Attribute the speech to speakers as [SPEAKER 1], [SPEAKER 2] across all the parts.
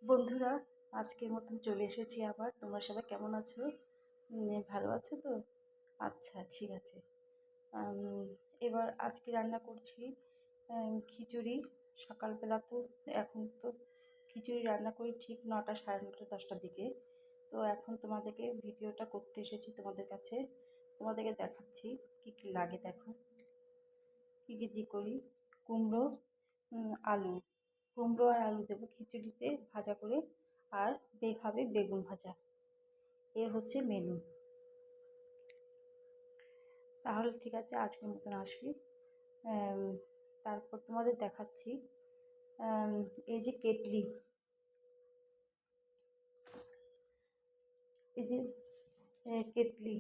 [SPEAKER 1] বন্ধুরা, আজকের মতন চলে এসেছি আবার। তোমরা সবাই কেমন আছো? ভালো আছো তো? আচ্ছা, ঠিক আছে। এবার আজকে রান্না করছি খিচুড়ি। সকালবেলা তো এখন তো খিচুড়ি রান্না করি ঠিক 9টা, সাড়ে 9টা, 10টার দিকে। তো এখন তোমাদেরকে ভিডিওটা করতে এসেছি তোমাদের কাছে। তোমাদেরকে দেখাচ্ছি কী কী লাগে। দেখো কী কী দিয়ে করি। কুমড়ো, আলু, কুমড়ো আর আলু দেবো খিচুড়িতে ভাজা করে, আর খাবে বেগুন ভাজা। এ হচ্ছে মেনু। তাহলে ঠিক আছে, আজকের মতন আসি। তারপর তোমাদের দেখাচ্ছি এই যে কেটলি, এই যে কেটলি,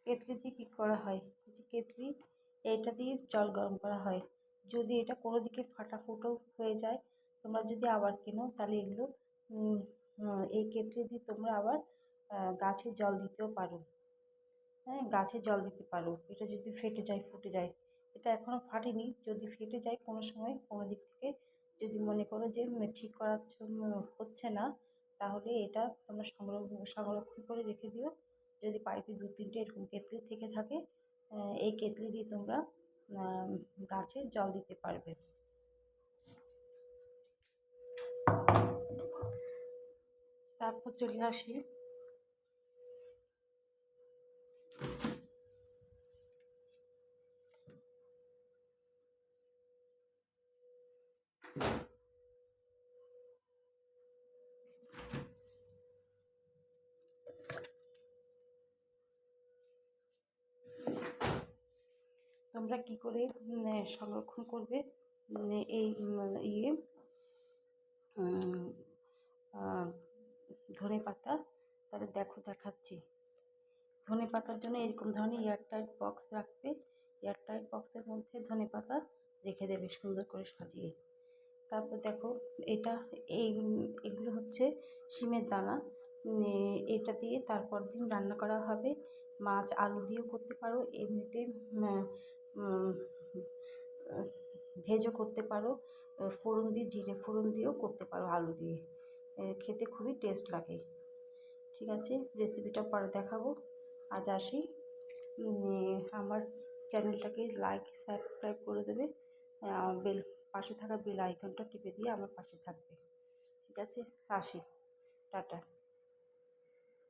[SPEAKER 1] কেটলি দিয়ে কী করা হয়। এই যে কেটলি, এটা দিয়ে জল গরম করা হয়। যদি এটা কোনো দিকে ফাটা ফুটো হয়ে যায়, তোমরা যদি আবার কেনো, তাহলে এগুলো এই কেটলি দিয়ে তোমরা আবার গাছে জল দিতেও পারো। হ্যাঁ, গাছে জল দিতে পারো। এটা যদি ফেটে যায়, ফুটে যায়, এটা এখনও ফাটেনি, যদি ফেটে যায় কোনো সময় কোনো দিক থেকে, যদি মনে করো যে ঠিক করার জন্য হচ্ছে না, তাহলে এটা তোমরা সংরক্ষণ করে রেখে দিও। যদি বাড়িতে 2-3টে এরকম কেতলি থেকে থাকে, এই কেতলি দিয়ে তোমরা গাছে জল দিতে পারবে। তারপর চলে আসি তোমরা কি করে সংরক্ষণ করবে এই ইয়ে ধনে পাতা। তাহলে দেখো, দেখাচ্ছি। ধনে পাতার জন্য এরকম ধরনের এয়ারটাইট বক্স রাখবে। এয়ারটাইট বক্সের মধ্যে ধনে পাতা রেখে দেবে সুন্দর করে সাজিয়ে। তারপর দেখো, এটা এগুলো হচ্ছে শিমের দানা। এটা দিয়ে তারপর দিন রান্না করা হবে। মাছ আলু দিয়েও করতে পারো, এমনিতে ভেজও করতে পারো, ফোড়ন দিয়ে, জিরে ফোড়ন দিয়েও করতে পারো, আলু দিয়ে। খেতে খুবই টেস্ট লাগে। ঠিক আছে, রেসিপিটা পরে দেখাবো। আজ আসি। আমার চ্যানেলটাকে লাইক, সাবস্ক্রাইব করে দেবে। পাশে থাকা বেল আইকনটা টিপে দিয়ে আমার পাশে থাকবে। ঠিক আছে, আসি। টাটা।